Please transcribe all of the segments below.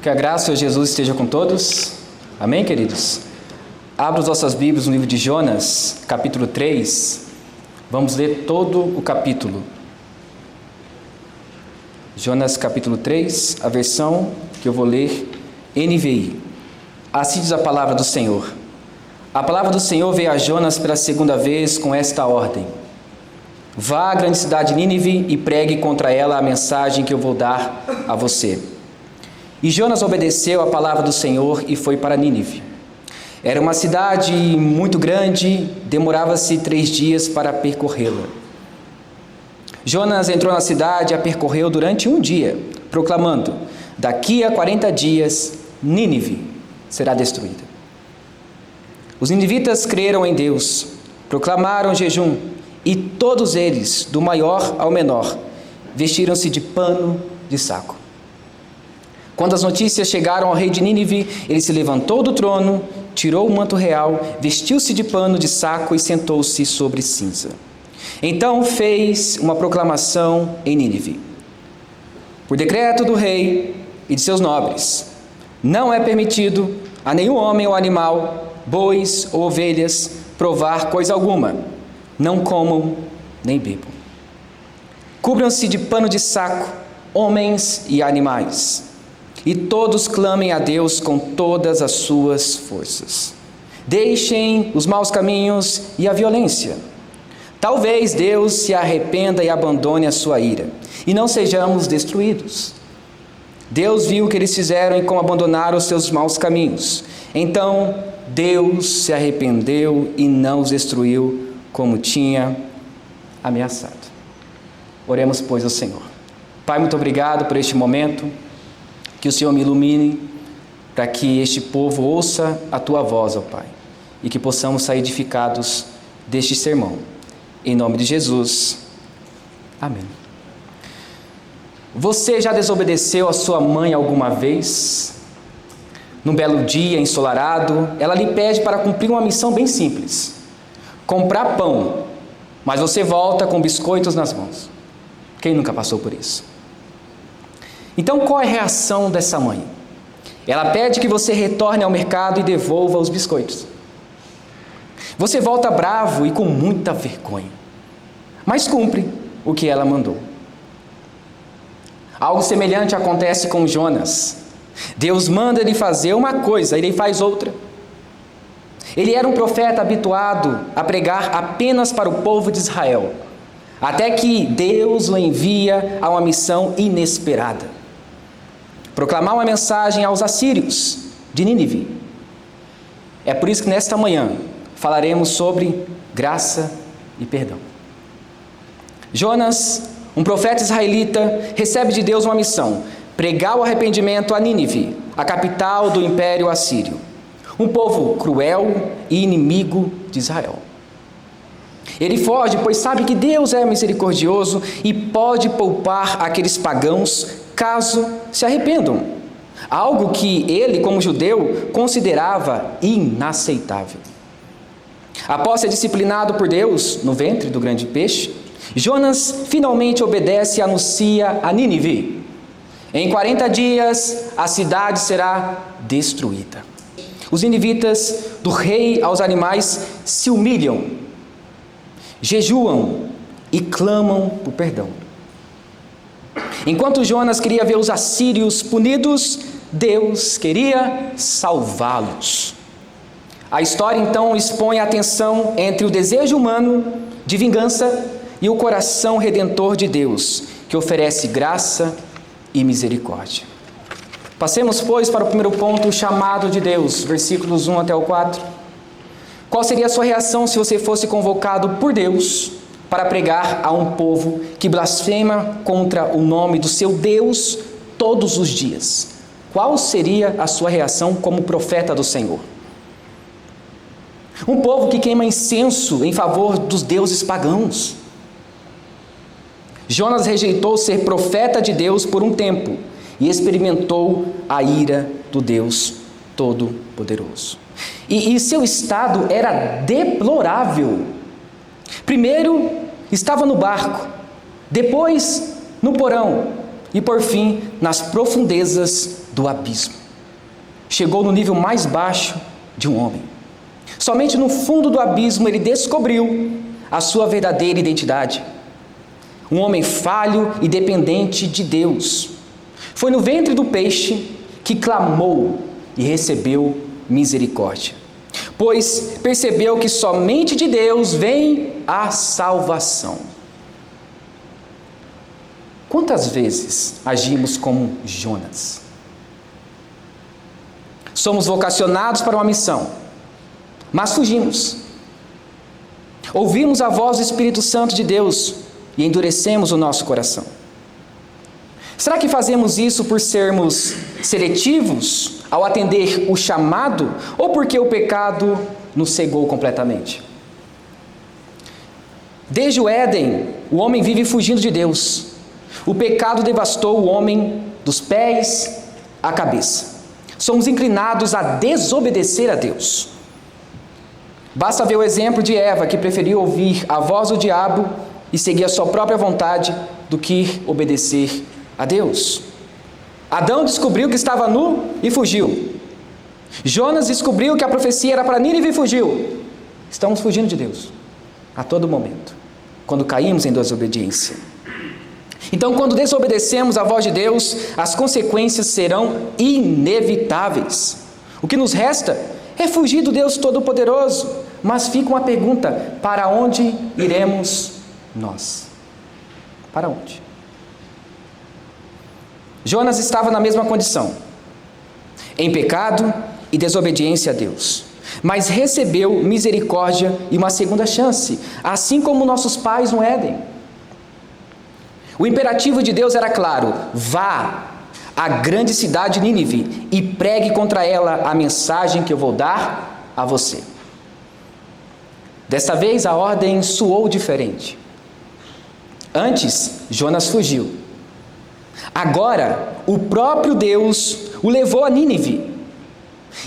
Que a graça de Jesus esteja com todos. Amém, queridos? Abra as vossas Bíblias no livro de Jonas, capítulo 3. Vamos ler todo o capítulo. Jonas, capítulo 3, a versão que eu vou ler, NVI. Assim diz a palavra do Senhor. A palavra do Senhor veio a Jonas pela segunda vez com esta ordem: vá à grande cidade de Nínive e pregue contra ela a mensagem que eu vou dar a você. E Jonas obedeceu à palavra do Senhor e foi para Nínive. Era uma cidade muito grande, demorava-se 3 dias para percorrê-la. Jonas entrou na cidade e a percorreu durante 1 dia, proclamando: daqui a 40 dias, Nínive será destruída. Os ninivitas creram em Deus, proclamaram jejum, e todos eles, do maior ao menor, vestiram-se de pano de saco. Quando as notícias chegaram ao rei de Nínive, ele se levantou do trono, tirou o manto real, vestiu-se de pano de saco e sentou-se sobre cinza. Então fez uma proclamação em Nínive: por decreto do rei e de seus nobres, não é permitido a nenhum homem ou animal, bois ou ovelhas, provar coisa alguma. Não comam nem bebam. Cubram-se de pano de saco, homens e animais, e todos clamem a Deus com todas as suas forças. Deixem os maus caminhos e a violência. Talvez Deus se arrependa e abandone a sua ira, e não sejamos destruídos. Deus viu o que eles fizeram e como abandonaram os seus maus caminhos. Então Deus se arrependeu e não os destruiu, como tinha ameaçado. Oremos, pois, ao Senhor. Pai, muito obrigado por este momento. Que o Senhor me ilumine para que este povo ouça a Tua voz, ó Pai, e que possamos sair edificados deste sermão. Em nome de Jesus. Amém. Você já desobedeceu a sua mãe alguma vez? Num belo dia ensolarado, ela lhe pede para cumprir uma missão bem simples: comprar pão, mas você volta com biscoitos nas mãos. Quem nunca passou por isso? Então, qual é a reação dessa mãe? Ela pede que você retorne ao mercado e devolva os biscoitos. Você volta bravo e com muita vergonha, mas cumpre o que ela mandou. Algo semelhante acontece com Jonas. Deus manda ele fazer uma coisa, ele faz outra. Ele era um profeta habituado a pregar apenas para o povo de Israel, até que Deus o envia a uma missão inesperada: proclamar uma mensagem aos assírios de Nínive. É por isso que nesta manhã falaremos sobre graça e perdão. Jonas, um profeta israelita, recebe de Deus uma missão: pregar o arrependimento a Nínive, a capital do Império Assírio. Um povo cruel e inimigo de Israel. Ele foge, pois sabe que Deus é misericordioso e pode poupar aqueles pagãos caso se arrependam. Algo que ele, como judeu, considerava inaceitável. Após ser disciplinado por Deus no ventre do grande peixe, Jonas finalmente obedece e anuncia a Nínive: em 40 dias a cidade será destruída. Os ninivitas, do rei aos animais, se humilham, jejuam e clamam por perdão. Enquanto Jonas queria ver os assírios punidos, Deus queria salvá-los. A história então expõe a tensão entre o desejo humano de vingança e o coração redentor de Deus, que oferece graça e misericórdia. Passemos, pois, para o primeiro ponto, o chamado de Deus, versículos 1 até o 4. Qual seria a sua reação se você fosse convocado por Deus para pregar a um povo que blasfema contra o nome do seu Deus todos os dias? Qual seria a sua reação como profeta do Senhor? Um povo que queima incenso em favor dos deuses pagãos. Jonas rejeitou ser profeta de Deus por um tempo e experimentou a ira do Deus Todo-Poderoso. E seu estado era deplorável. Primeiro, estava no barco, depois no porão, e, por fim, nas profundezas do abismo. Chegou no nível mais baixo de um homem. Somente no fundo do abismo ele descobriu a sua verdadeira identidade. Um homem falho e dependente de Deus. Foi no ventre do peixe que clamou e recebeu misericórdia, pois percebeu que somente de Deus vem a salvação. Quantas vezes agimos como Jonas? Somos vocacionados para uma missão, mas fugimos. Ouvimos a voz do Espírito Santo de Deus e endurecemos o nosso coração. Será que fazemos isso por sermos seletivos ao atender o chamado ou porque o pecado nos cegou completamente? Desde o Éden, o homem vive fugindo de Deus. O pecado devastou o homem dos pés à cabeça. Somos inclinados a desobedecer a Deus. Basta ver o exemplo de Eva, que preferiu ouvir a voz do diabo e seguir a sua própria vontade do que obedecer a Deus. Adão descobriu que estava nu e fugiu. Jonas descobriu que a profecia era para Nínive e fugiu. Estamos fugindo de Deus a todo momento, quando caímos em desobediência. Então, quando desobedecemos a voz de Deus, as consequências serão inevitáveis. O que nos resta é fugir do Deus Todo-Poderoso. Mas fica uma pergunta: para onde iremos nós? Para onde? Jonas estava na mesma condição, em pecado e desobediência a Deus, mas recebeu misericórdia e uma segunda chance, assim como nossos pais no Éden. O imperativo de Deus era claro: vá à grande cidade de Nínive e pregue contra ela a mensagem que eu vou dar a você. Desta vez a ordem soou diferente. Antes, Jonas fugiu. Agora, o próprio Deus o levou a Nínive.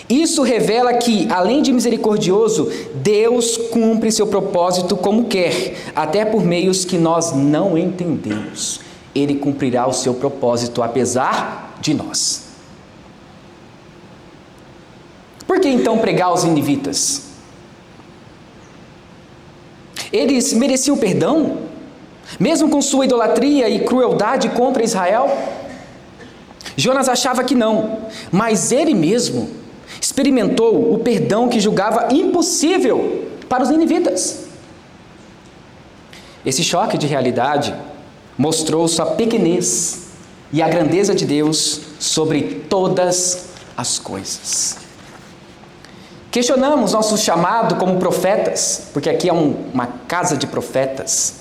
Isso revela que, além de misericordioso, Deus cumpre seu propósito como quer, até por meios que nós não entendemos. Ele cumprirá o seu propósito apesar de nós. Por que então pregar aos ninivitas? Eles mereciam perdão, mesmo com sua idolatria e crueldade contra Israel? Jonas achava que não, mas ele mesmo experimentou o perdão que julgava impossível para os ninivitas. Esse choque de realidade mostrou sua pequenez e a grandeza de Deus sobre todas as coisas. Questionamos nosso chamado como profetas, porque aqui é uma casa de profetas.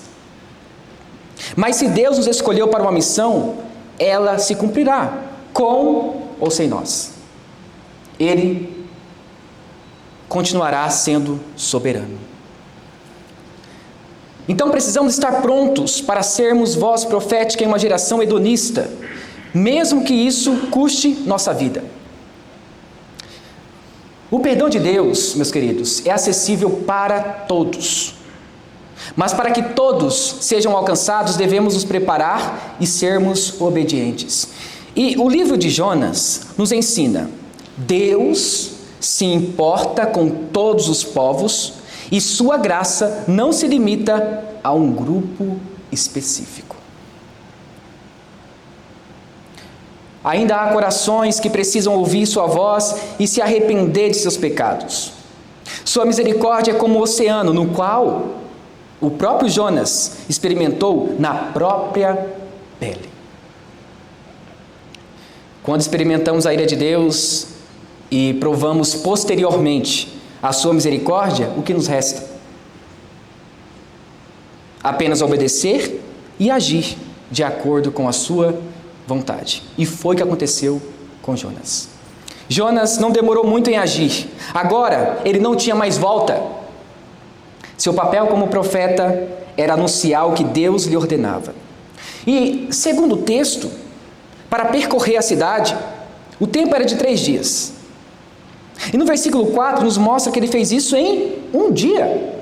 Mas se Deus nos escolheu para uma missão, ela se cumprirá, com ou sem nós. Ele continuará sendo soberano. Então precisamos estar prontos para sermos voz profética em uma geração hedonista, mesmo que isso custe nossa vida. O perdão de Deus, meus queridos, é acessível para todos. Mas para que todos sejam alcançados, devemos nos preparar e sermos obedientes. E o livro de Jonas nos ensina: Deus se importa com todos os povos e sua graça não se limita a um grupo específico. Ainda há corações que precisam ouvir sua voz e se arrepender de seus pecados. Sua misericórdia é como o oceano, no qual o próprio Jonas experimentou na própria pele. Quando experimentamos a ira de Deus e provamos posteriormente a sua misericórdia, o que nos resta? Apenas obedecer e agir de acordo com a sua vontade. E foi o que aconteceu com Jonas. Jonas não demorou muito em agir. Agora, ele não tinha mais volta. Seu papel como profeta era anunciar o que Deus lhe ordenava. E, segundo o texto, para percorrer a cidade, o tempo era de 3 dias. E no versículo 4 nos mostra que ele fez isso em um dia.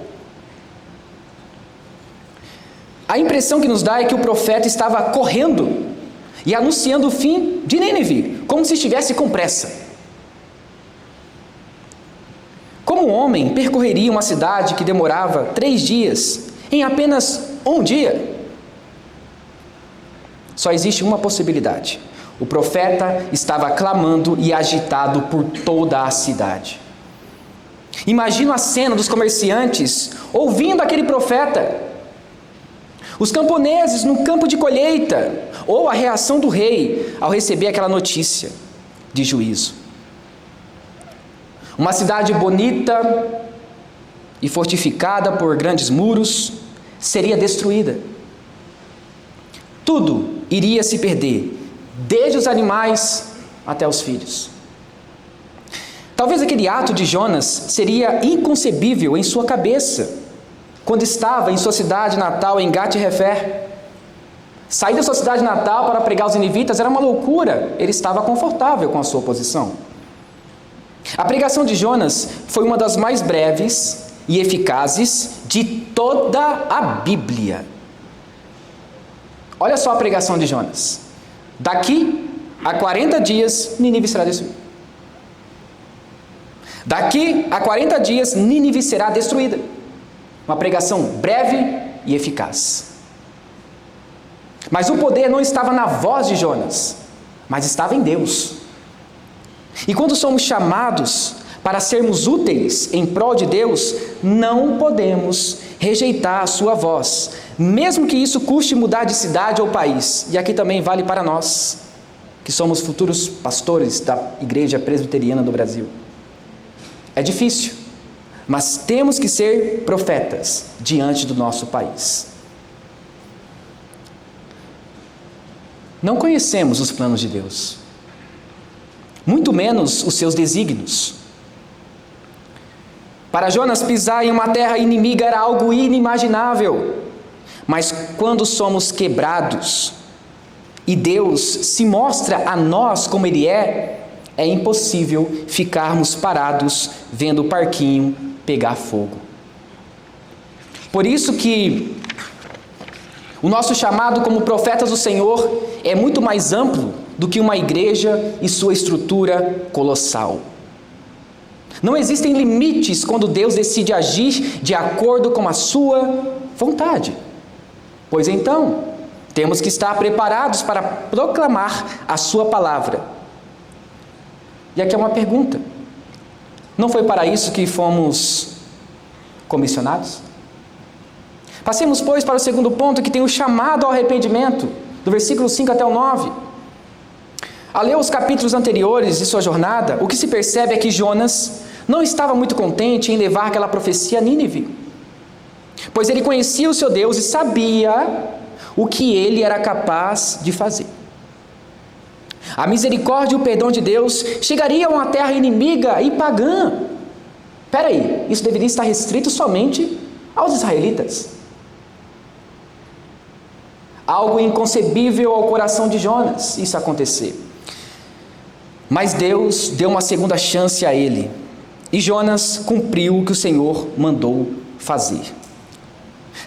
A impressão que nos dá é que o profeta estava correndo e anunciando o fim de Nínive, como se estivesse com pressa. Como um homem percorreria uma cidade que demorava 3 dias em apenas um dia? Só existe uma possibilidade. O profeta estava clamando e agitado por toda a cidade. Imagina a cena dos comerciantes ouvindo aquele profeta, os camponeses no campo de colheita, ou a reação do rei ao receber aquela notícia de juízo. Uma cidade bonita e fortificada por grandes muros seria destruída. Tudo iria se perder, desde os animais até os filhos. Talvez aquele ato de Jonas seria inconcebível em sua cabeça, quando estava em sua cidade natal, em Gat-Hefer. Sair da sua cidade natal para pregar aos ninivitas era uma loucura. Ele estava confortável com a sua posição. A pregação de Jonas foi uma das mais breves e eficazes de toda a Bíblia. Olha só a pregação de Jonas. Daqui a 40 dias, Nínive será destruída. Daqui a 40 dias, Nínive será destruída. Uma pregação breve e eficaz. Mas o poder não estava na voz de Jonas, mas estava em Deus. E quando somos chamados para sermos úteis em prol de Deus, não podemos rejeitar a sua voz, mesmo que isso custe mudar de cidade ou país. E aqui também vale para nós, que somos futuros pastores da Igreja Presbiteriana do Brasil. É difícil, mas temos que ser profetas diante do nosso país. Não conhecemos os planos de Deus, muito menos os seus desígnios. Para Jonas, pisar em uma terra inimiga era algo inimaginável. Mas quando somos quebrados e Deus se mostra a nós como Ele é impossível ficarmos parados vendo o parquinho pegar fogo. Por isso que o nosso chamado como profetas do Senhor é muito mais amplo do que uma igreja e sua estrutura colossal. Não existem limites quando Deus decide agir de acordo com a sua vontade. Pois então, temos que estar preparados para proclamar a sua palavra. E aqui é uma pergunta. Não foi para isso que fomos comissionados? Passemos, pois, para o segundo ponto, que tem o chamado ao arrependimento, do versículo 5 até o 9. Ao ler os capítulos anteriores de sua jornada, o que se percebe é que Jonas não estava muito contente em levar aquela profecia a Nínive, pois ele conhecia o seu Deus e sabia o que ele era capaz de fazer. A misericórdia e o perdão de Deus chegariam à terra inimiga e pagã. Espera aí, isso deveria estar restrito somente aos israelitas. Algo inconcebível ao coração de Jonas, isso acontecer. Mas Deus deu uma segunda chance a ele, e Jonas cumpriu o que o Senhor mandou fazer.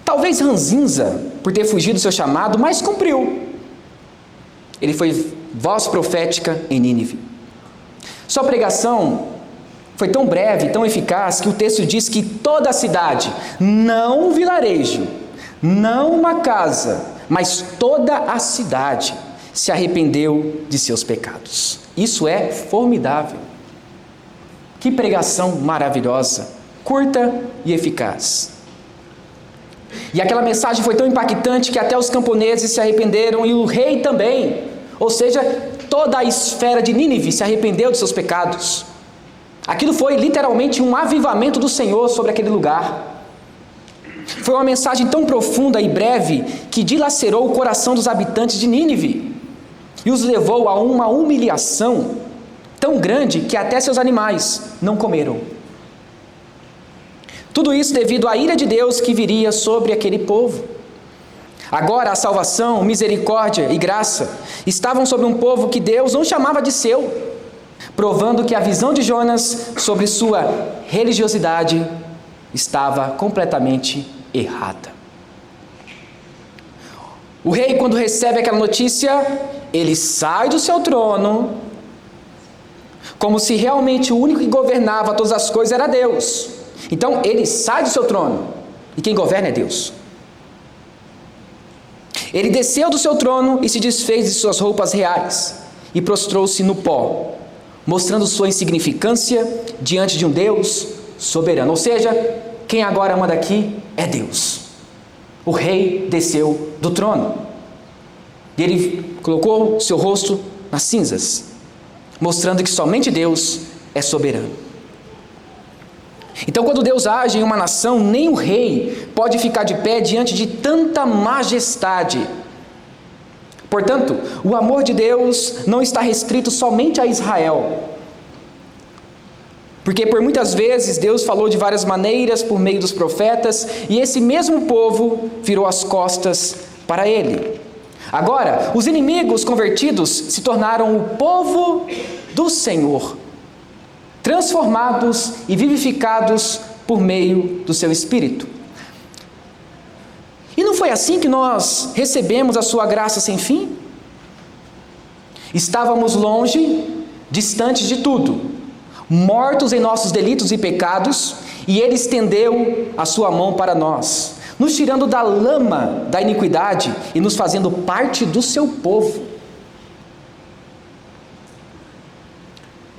Talvez ranzinza por ter fugido do seu chamado, mas cumpriu. Ele foi voz profética em Nínive. Sua pregação foi tão breve, tão eficaz, que o texto diz que toda a cidade, não um vilarejo, não uma casa, mas toda a cidade se arrependeu de seus pecados. Isso é formidável. Que pregação maravilhosa, curta e eficaz. E aquela mensagem foi tão impactante que até os camponeses se arrependeram e o rei também. Ou seja, toda a esfera de Nínive se arrependeu de seus pecados. Aquilo foi literalmente um avivamento do Senhor sobre aquele lugar. Foi uma mensagem tão profunda e breve que dilacerou o coração dos habitantes de Nínive e os levou a uma humilhação tão grande que até seus animais não comeram. Tudo isso devido à ira de Deus que viria sobre aquele povo. Agora a salvação, misericórdia e graça estavam sobre um povo que Deus não chamava de seu, provando que a visão de Jonas sobre sua religiosidade estava completamente errada. O rei, quando recebe aquela notícia, ele sai do seu trono, como se realmente o único que governava todas as coisas era Deus. Então ele sai do seu trono, e quem governa é Deus. Ele desceu do seu trono e se desfez de suas roupas reais, e prostrou-se no pó, mostrando sua insignificância diante de um Deus soberano. Ou seja, quem agora manda aqui é Deus. O rei desceu do trono, e ele colocou seu rosto nas cinzas, mostrando que somente Deus é soberano. Então, quando Deus age em uma nação, nem o rei pode ficar de pé diante de tanta majestade. Portanto, o amor de Deus não está restrito somente a Israel, porque por muitas vezes Deus falou de várias maneiras por meio dos profetas, e esse mesmo povo virou as costas para ele. Agora, os inimigos convertidos se tornaram o povo do Senhor, transformados e vivificados por meio do seu Espírito. E não foi assim que nós recebemos a sua graça sem fim? Estávamos longe, distantes de tudo, mortos em nossos delitos e pecados, e Ele estendeu a sua mão para nós, nos tirando da lama da iniquidade e nos fazendo parte do seu povo.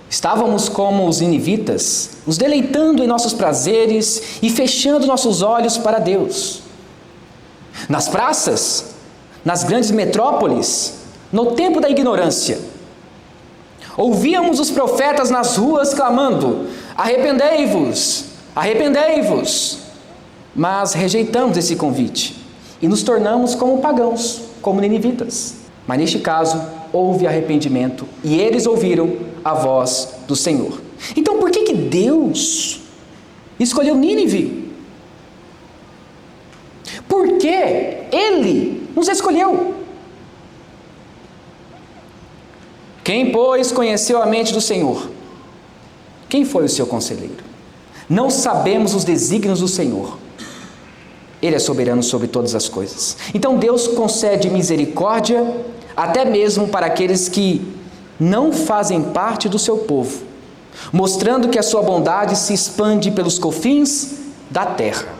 Estávamos como os ninivitas, nos deleitando em nossos prazeres e fechando nossos olhos para Deus. Nas praças, nas grandes metrópoles, no tempo da ignorância, ouvíamos os profetas nas ruas clamando: arrependei-vos, arrependei-vos. Mas rejeitamos esse convite e nos tornamos como pagãos, como ninivitas. Mas neste caso, houve arrependimento e eles ouviram a voz do Senhor. Então por que Deus escolheu Nínive? Por que Ele nos escolheu? Quem, pois, conheceu a mente do Senhor? Quem foi o seu conselheiro? Não sabemos os desígnios do Senhor. Ele é soberano sobre todas as coisas. Então Deus concede misericórdia até mesmo para aqueles que não fazem parte do seu povo, mostrando que a sua bondade se expande pelos confins da terra.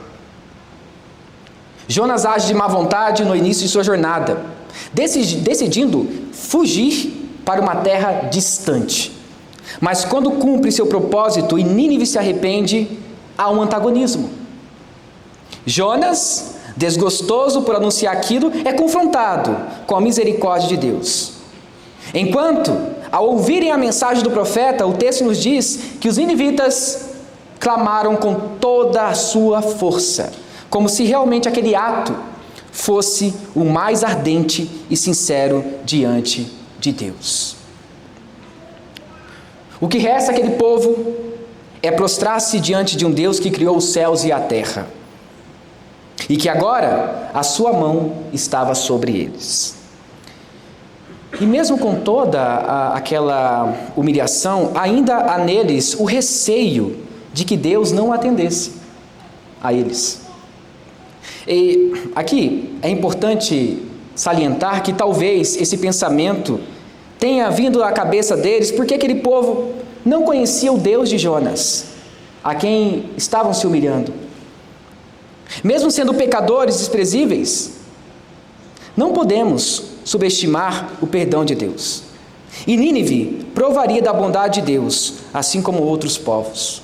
Jonas age de má vontade no início de sua jornada, decidindo fugir para uma terra distante. Mas quando cumpre seu propósito e Nínive se arrepende, há um antagonismo. Jonas, desgostoso por anunciar aquilo, é confrontado com a misericórdia de Deus. Enquanto, ao ouvirem a mensagem do profeta, o texto nos diz que os ninivitas clamaram com toda a sua força, como se realmente aquele ato fosse o mais ardente e sincero diante de Deus. O que resta àquele povo é prostrar-se diante de um Deus que criou os céus e a terra, e que agora a sua mão estava sobre eles. E mesmo com toda aquela humilhação, ainda há neles o receio de que Deus não atendesse a eles. E aqui é importante salientar que talvez esse pensamento tenha vindo à cabeça deles porque aquele povo não conhecia o Deus de Jonas, a quem estavam se humilhando. Mesmo sendo pecadores desprezíveis, não podemos subestimar o perdão de Deus. E Nínive provaria da bondade de Deus, assim como outros povos.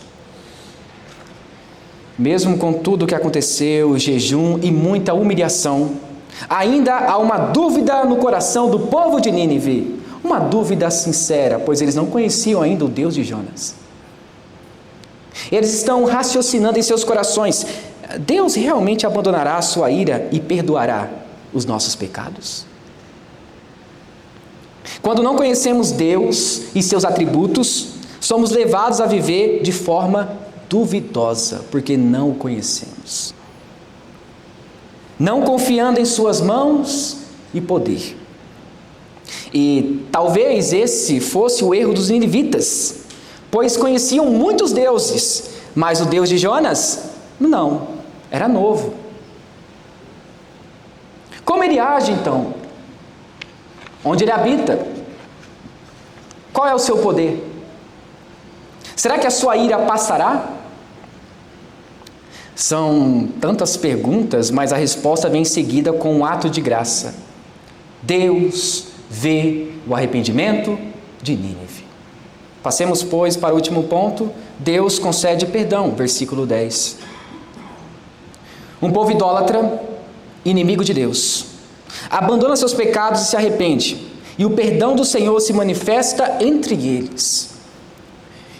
Mesmo com tudo o que aconteceu, jejum e muita humilhação, ainda há uma dúvida no coração do povo de Nínive, uma dúvida sincera, pois eles não conheciam ainda o Deus de Jonas. Eles estão raciocinando em seus corações: Deus realmente abandonará a sua ira e perdoará os nossos pecados? Quando não conhecemos Deus e seus atributos, somos levados a viver de forma duvidosa, porque não o conhecemos. Não confiando em suas mãos e poder. E talvez esse fosse o erro dos ninivitas, pois conheciam muitos deuses, mas o Deus de Jonas, não, era novo. Como ele age então? Onde ele habita? Qual é o seu poder? Será que a sua ira passará? São tantas perguntas, mas a resposta vem em seguida com um ato de graça. Deus vê o arrependimento de Nínive. Passemos, pois, para o último ponto. Deus concede perdão, versículo 10. Um povo idólatra, inimigo de Deus, abandona seus pecados e se arrepende, e o perdão do Senhor se manifesta entre eles.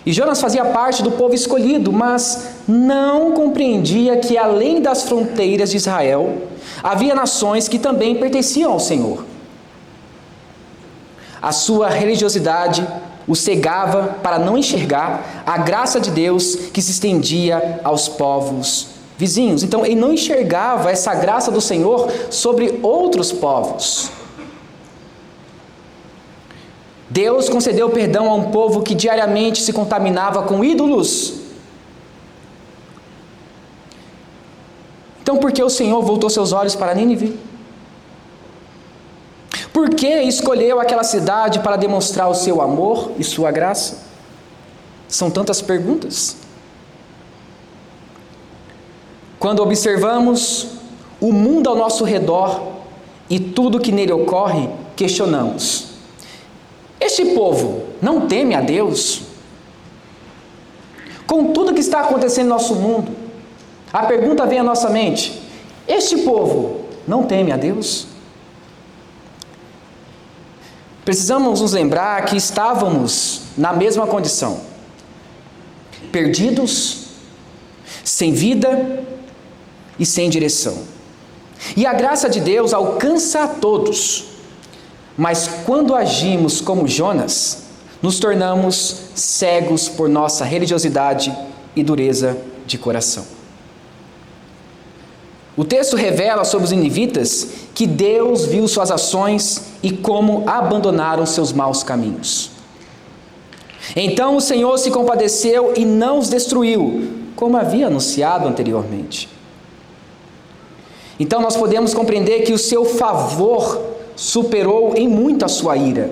E Jonas fazia parte do povo escolhido, mas não compreendia que além das fronteiras de Israel, havia nações que também pertenciam ao Senhor. A sua religiosidade o cegava para não enxergar a graça de Deus que se estendia aos povos vizinhos. Então ele não enxergava essa graça do Senhor sobre outros povos. Deus concedeu perdão a um povo que diariamente se contaminava com ídolos. Então por que o Senhor voltou seus olhos para Nínive? Por que escolheu aquela cidade para demonstrar o seu amor e sua graça? São tantas perguntas. Quando observamos o mundo ao nosso redor e tudo que nele ocorre, questionamos: este povo não teme a Deus? Com tudo que está acontecendo no nosso mundo, a pergunta vem à nossa mente: este povo não teme a Deus? Precisamos nos lembrar que estávamos na mesma condição, perdidos, sem vida e sem direção. E a graça de Deus alcança a todos, mas quando agimos como Jonas, nos tornamos cegos por nossa religiosidade e dureza de coração. O texto revela sobre os ninivitas que Deus viu suas ações e como abandonaram seus maus caminhos. Então o Senhor se compadeceu e não os destruiu, como havia anunciado anteriormente. Então nós podemos compreender que o seu favor superou em muito a sua ira,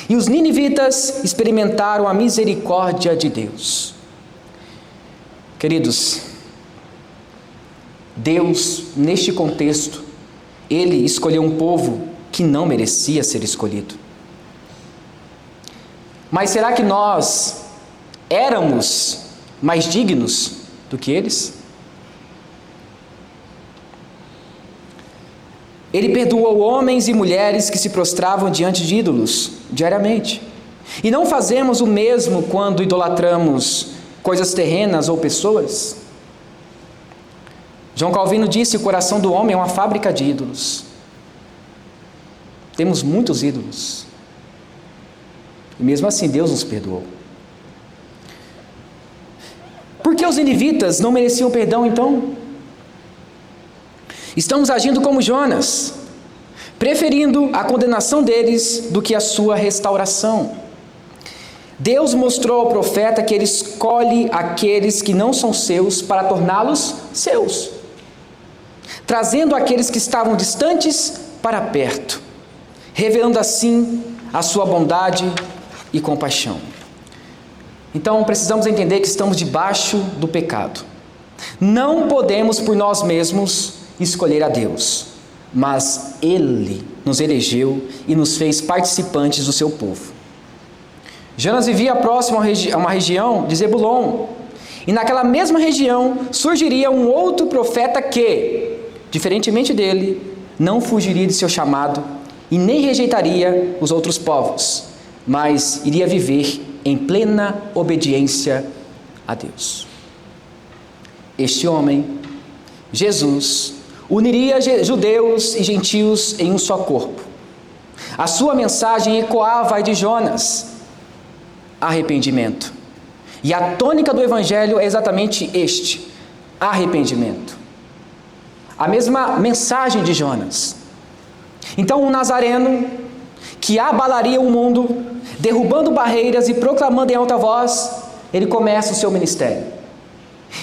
e os ninivitas experimentaram a misericórdia de Deus. Queridos, Deus, neste contexto, Ele escolheu um povo que não merecia ser escolhido. Mas será que nós éramos mais dignos do que eles? Ele perdoou homens e mulheres que se prostravam diante de ídolos diariamente. E não fazemos o mesmo quando idolatramos coisas terrenas ou pessoas? João Calvino disse: o coração do homem é uma fábrica de ídolos. Temos muitos ídolos. E mesmo assim Deus nos perdoou. Por que os ninivitas não mereciam perdão então? Estamos agindo como Jonas, preferindo a condenação deles do que a sua restauração. Deus mostrou ao profeta que Ele escolhe aqueles que não são seus para torná-los seus, trazendo aqueles que estavam distantes para perto, revelando assim a sua bondade e compaixão. Então precisamos entender que estamos debaixo do pecado. Não podemos por nós mesmos escolher a Deus, mas Ele nos elegeu e nos fez participantes do seu povo. Jonas vivia próximo a uma região de Zebulon, e naquela mesma região surgiria um outro profeta que, diferentemente dele, não fugiria de seu chamado e nem rejeitaria os outros povos, mas iria viver em plena obediência a Deus. Este homem, Jesus, uniria judeus e gentios em um só corpo. A sua mensagem ecoava a de Jonas: arrependimento. E a tônica do evangelho é exatamente este: arrependimento. A mesma mensagem de Jonas. Então, um nazareno que abalaria o mundo, derrubando barreiras e proclamando em alta voz, ele começa o seu ministério.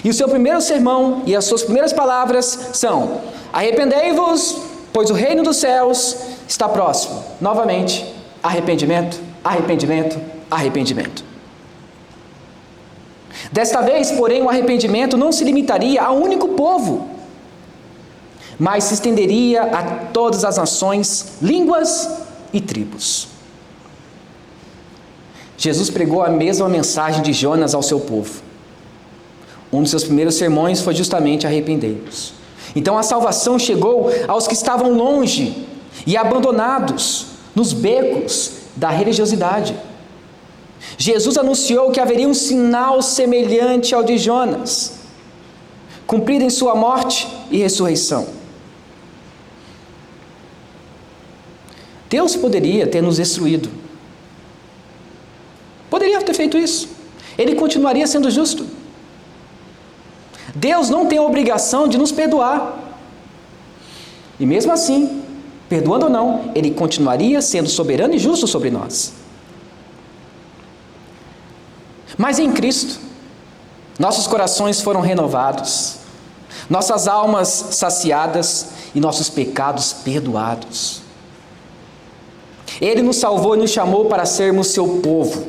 E o seu primeiro sermão e as suas primeiras palavras são: arrependei-vos pois o reino dos céus está próximo. Novamente, arrependimento, arrependimento, arrependimento. Desta vez, porém, o arrependimento não se limitaria a um único povo, mas se estenderia a todas as nações, línguas e tribos. Jesus pregou a mesma mensagem de Jonas ao seu povo. Um dos seus primeiros sermões foi justamente arrependei-vos. Então a salvação chegou aos que estavam longe e abandonados nos becos da religiosidade. Jesus anunciou que haveria um sinal semelhante ao de Jonas, cumprido em sua morte e ressurreição. Deus poderia ter nos destruído. Poderia ter feito isso. Ele continuaria sendo justo. Deus não tem a obrigação de nos perdoar. E mesmo assim, perdoando ou não, Ele continuaria sendo soberano e justo sobre nós. Mas em Cristo, nossos corações foram renovados, nossas almas saciadas e nossos pecados perdoados. Ele nos salvou e nos chamou para sermos seu povo,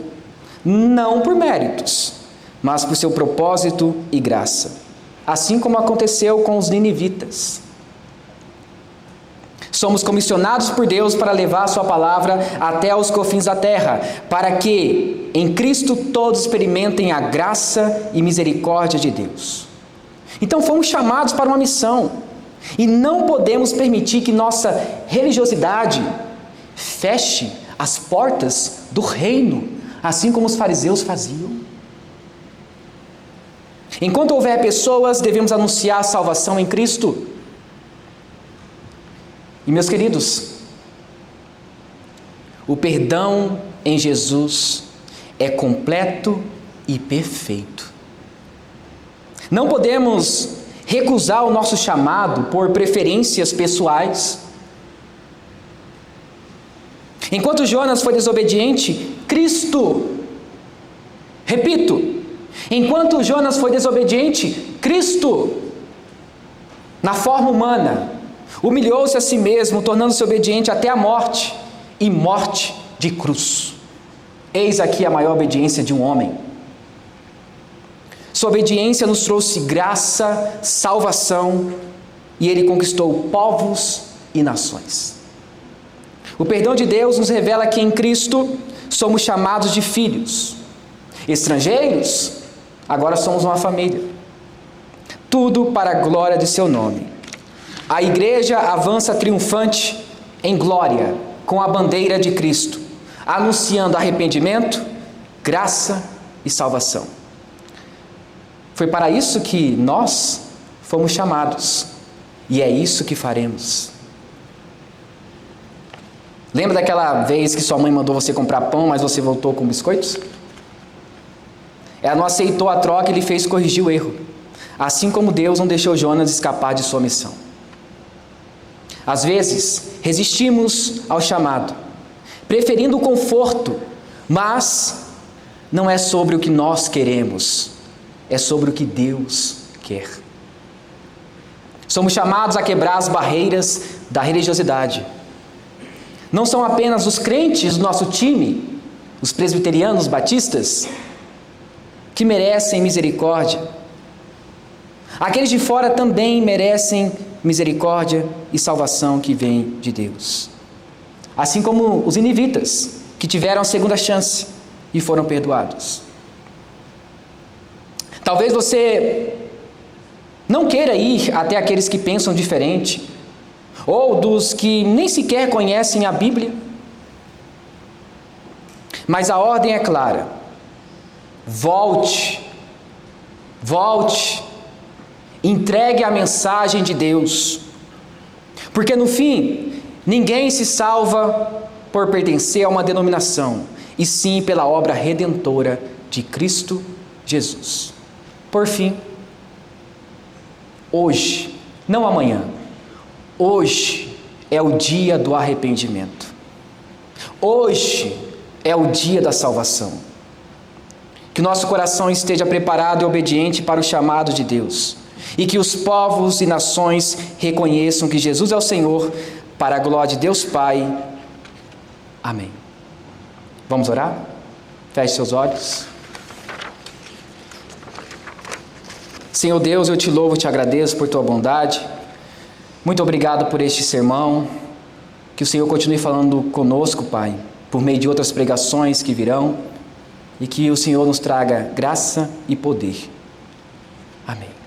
não por méritos, mas por seu propósito e graça, assim como aconteceu com os ninivitas. Somos comissionados por Deus para levar a sua palavra até aos confins da terra, para que em Cristo todos experimentem a graça e misericórdia de Deus. Então fomos chamados para uma missão, e não podemos permitir que nossa religiosidade feche as portas do reino, assim como os fariseus faziam. Enquanto houver pessoas, devemos anunciar a salvação em Cristo. E meus queridos, o perdão em Jesus é completo e perfeito. Não podemos recusar o nosso chamado por preferências pessoais. Enquanto Jonas foi desobediente, enquanto Jonas foi desobediente, Cristo, na forma humana, humilhou-se a si mesmo, tornando-se obediente até a morte, e morte de cruz. Eis aqui a maior obediência de um homem. Sua obediência nos trouxe graça, salvação, e ele conquistou povos e nações. O perdão de Deus nos revela que em Cristo somos chamados de filhos. Estrangeiros, agora somos uma família. Tudo para a glória de seu nome. A igreja avança triunfante em glória com a bandeira de Cristo, anunciando arrependimento, graça e salvação. Foi para isso que nós fomos chamados, e é isso que faremos. Lembra daquela vez que sua mãe mandou você comprar pão, mas você voltou com biscoitos? Ela não aceitou a troca e lhe fez corrigir o erro, assim como Deus não deixou Jonas escapar de sua missão. Às vezes, resistimos ao chamado, preferindo o conforto, mas não é sobre o que nós queremos, é sobre o que Deus quer. Somos chamados a quebrar as barreiras da religiosidade. Não são apenas os crentes do nosso time, os presbiterianos, batistas, que merecem misericórdia. Aqueles de fora também merecem misericórdia e salvação que vem de Deus. Assim como os ninivitas, que tiveram a segunda chance e foram perdoados. Talvez você não queira ir até aqueles que pensam diferente, ou dos que nem sequer conhecem a Bíblia. Mas a ordem é clara: volte, entregue a mensagem de Deus, porque no fim, ninguém se salva por pertencer a uma denominação, e sim pela obra redentora de Cristo Jesus. Por fim, hoje, não amanhã, hoje é o dia do arrependimento. Hoje é o dia da salvação. Que nosso coração esteja preparado e obediente para o chamado de Deus. e que os povos e nações reconheçam que Jesus é o Senhor, para a glória de Deus Pai. Amém. Vamos orar? Feche seus olhos. Senhor Deus, eu te louvo e te agradeço por tua bondade. Muito obrigado por este sermão. Que o Senhor continue falando conosco, Pai, por meio de outras pregações que virão, e que o Senhor nos traga graça e poder. Amém.